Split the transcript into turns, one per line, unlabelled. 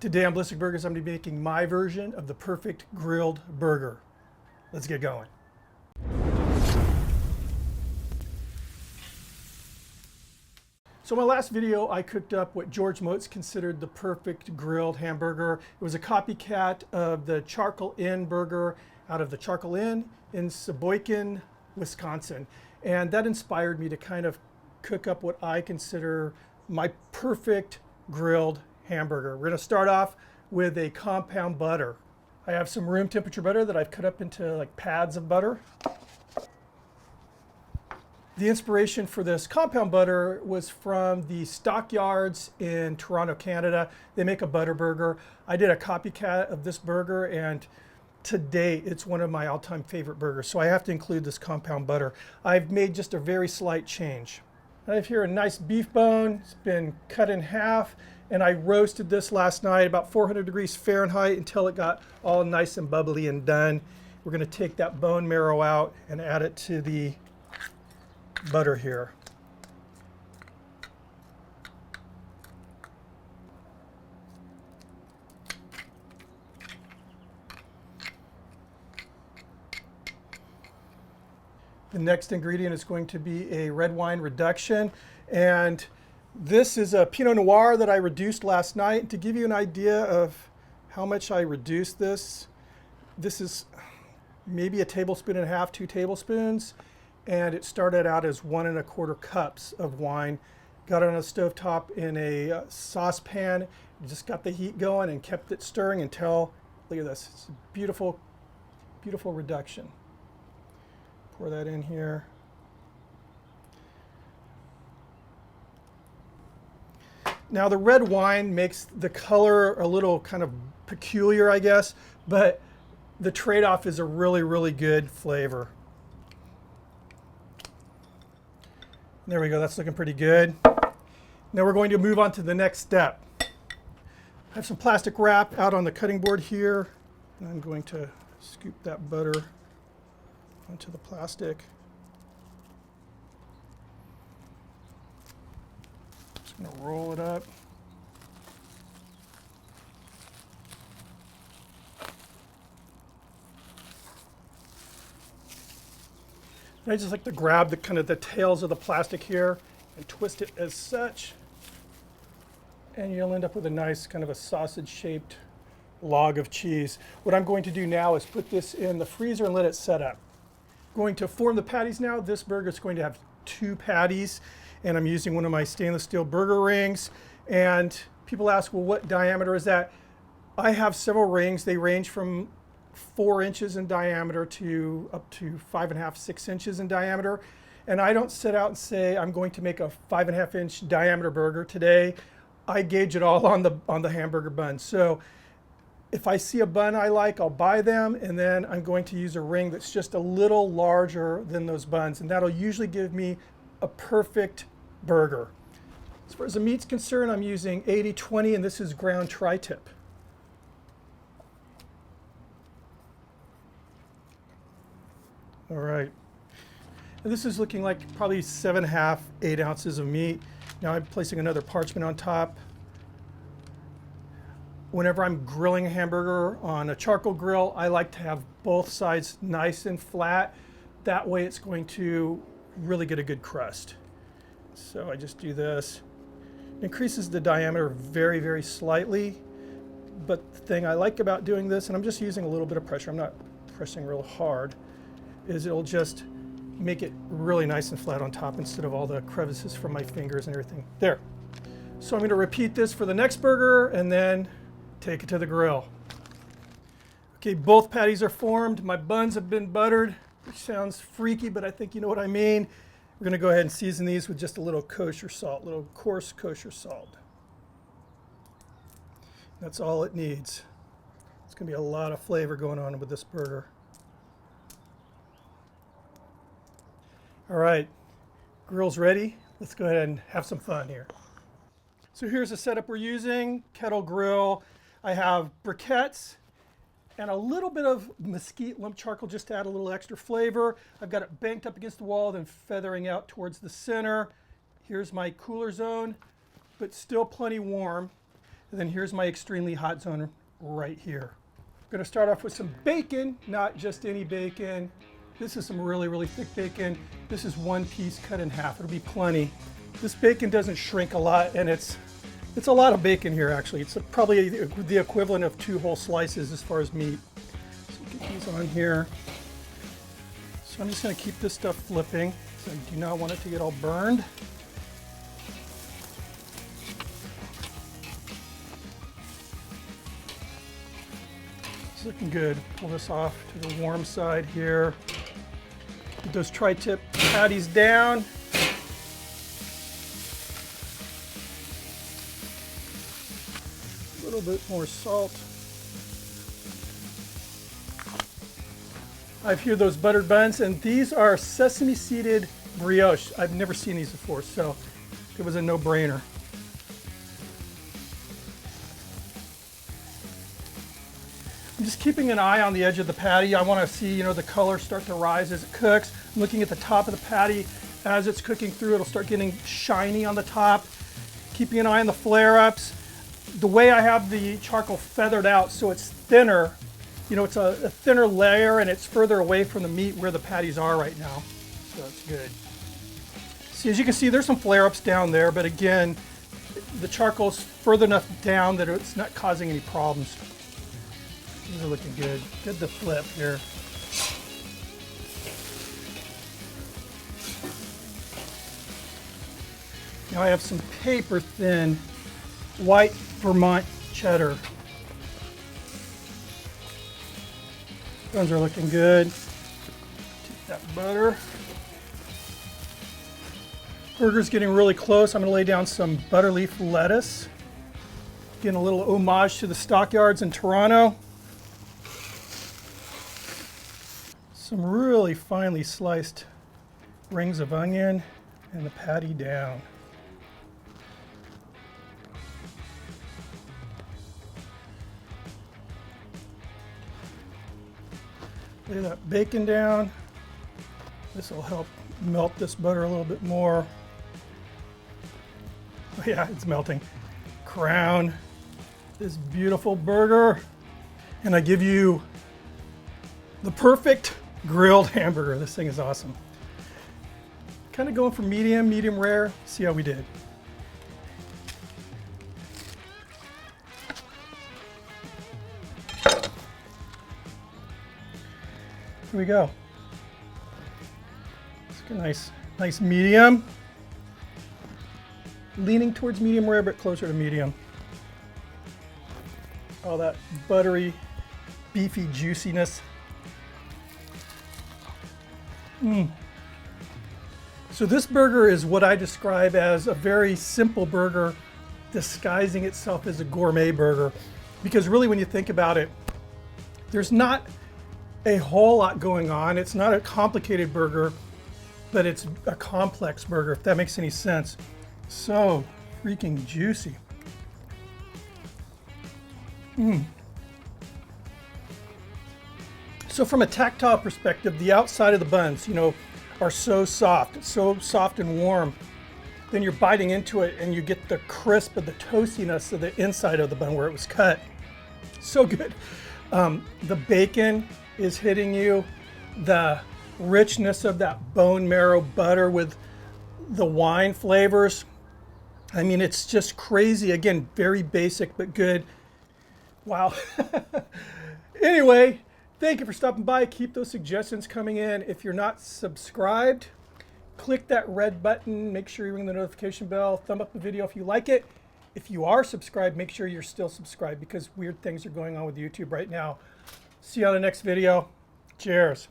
Today on Ballistic Burgers, I'm going to be making my version of the perfect grilled burger. Let's get going. So in my last video, I cooked up what George Motz considered the perfect grilled hamburger. It was a copycat of the Charcoal Inn burger out of the Charcoal Inn in Sheboygan, Wisconsin. And that inspired me to kind of cook up what I consider my perfect grilled hamburger. We're going to start off with a compound butter. I have some room temperature butter that I've cut up into like pads of butter. The inspiration for this compound butter was from the stockyards in Toronto, Canada. They make a butter burger. I did a copycat of this burger, and to date it's one of my all-time favorite burgers, so I have to include this compound butter. I've made just a very slight change. I have here a nice beef bone. It's been cut in half, and I roasted this last night about 400 degrees Fahrenheit until it got all nice and bubbly and done. We're going to take that bone marrow out and add it to the butter here. The next ingredient is going to be a red wine reduction, and this is a Pinot Noir that I reduced last night. To give you an idea of how much I reduced this, this is maybe a tablespoon and a half, 2 tablespoons, and it started out as 1 1/4 cups of wine. Got it on a stovetop in a saucepan, just got the heat going and kept it stirring until, look at this, it's a beautiful, beautiful reduction. Pour that in here. Now the red wine makes the color a little kind of peculiar, I guess, but the trade-off is a really, really good flavor. There we go, that's looking pretty good. Now we're going to move on to the next step. I have some plastic wrap out on the cutting board here, and I'm going to scoop that butter onto the plastic. I'm going to roll it up. And I just like to grab the kind of the tails of the plastic here and twist it as such. And you'll end up with a nice kind of a sausage-shaped log of cheese. What I'm going to do now is put this in the freezer and let it set up. Going to form the patties now. This burger is going to have 2 patties, and I'm using one of my stainless steel burger rings. And people ask, well, what diameter is that? I have several rings. They range from 4 inches in diameter to up to 5.5, 6 inches in diameter. And I don't set out and say I'm going to make a 5.5 inch diameter burger today. I gauge it all on the hamburger bun. So if I see a bun I like, I'll buy them, and then I'm going to use a ring that's just a little larger than those buns, and that'll usually give me a perfect burger. As far as the meat's concerned, I'm using 80/20, and this is ground tri-tip. All right, and this is looking like probably 7.5, 8 ounces of meat. Now I'm placing another parchment on top. Whenever I'm grilling a hamburger on a charcoal grill, I like to have both sides nice and flat. That way it's going to really get a good crust. So I just do this. It increases the diameter very, very slightly. But the thing I like about doing this, and I'm just using a little bit of pressure, I'm not pressing real hard, is it'll just make it really nice and flat on top instead of all the crevices from my fingers and everything. There. So I'm going to repeat this for the next burger and then take it to the grill. Okay, both patties are formed. My buns have been buttered, which sounds freaky, but I think you know what I mean. We're going to go ahead and season these with just a little kosher salt, little coarse kosher salt. That's all it needs. It's going to be a lot of flavor going on with this burger. All right, grill's ready. Let's go ahead and have some fun here. So here's the setup we're using. Kettle grill. I have briquettes and a little bit of mesquite lump charcoal just to add a little extra flavor. I've got it banked up against the wall, then feathering out towards the center. Here's my cooler zone, but still plenty warm. And then here's my extremely hot zone right here. I'm gonna start off with some bacon, not just any bacon. This is some really, really thick bacon. This is one piece cut in half. It'll be plenty. This bacon doesn't shrink a lot, and it's a lot of bacon here, actually. It's probably the equivalent of 2 whole slices as far as meat. So get these on here. So I'm just gonna keep this stuff flipping. So I do not want it to get all burned. It's looking good. Pull this off to the warm side here. Get those tri-tip patties down. A little bit more salt. I have here those buttered buns, and these are sesame seeded brioche. I've never seen these before, so it was a no-brainer. I'm just keeping an eye on the edge of the patty. I want to see, you know, the color start to rise as it cooks. I'm looking at the top of the patty. As it's cooking through, it'll start getting shiny on the top. Keeping an eye on the flare-ups. The way I have the charcoal feathered out so it's thinner, you know, it's a thinner layer and it's further away from the meat where the patties are right now. So it's good. See, as you can see, there's some flare-ups down there, but again, the charcoal's further enough down that it's not causing any problems. These are looking good. Good to flip here. Now I have some paper thin white Vermont cheddar. Buns are looking good. Take that butter. Burger's getting really close. I'm going to lay down some butter leaf lettuce. Getting a little homage to the stockyards in Toronto. Some really finely sliced rings of onion and the patty down. Lay that bacon down. This will help melt this butter a little bit more. Oh yeah, it's melting. Crown this beautiful burger, and I give you the perfect grilled hamburger. This thing is awesome. Kind of going for medium, medium rare. See how we did. Here we go. It's a nice medium. Leaning towards medium rare, but closer to medium. All that buttery, beefy juiciness. So this burger is what I describe as a very simple burger disguising itself as a gourmet burger. Because really when you think about it, there's not a whole lot going on. It's not a complicated burger, but it's a complex burger, if that makes any sense. So freaking juicy. So from a tactile perspective, the outside of the buns, you know, are so soft and warm. Then you're biting into it and you get the crisp of the toastiness of the inside of the bun where it was cut. So good. The bacon is hitting you. The richness of that bone marrow butter with the wine flavors. I mean, it's just crazy. Again, very basic, but good. Wow. Anyway, thank you for stopping by. Keep those suggestions coming in. If you're not subscribed, click that red button. Make sure you ring the notification bell. Thumb up the video if you like it. If you are subscribed, make sure you're still subscribed because weird things are going on with YouTube right now. See you on the next video. Cheers.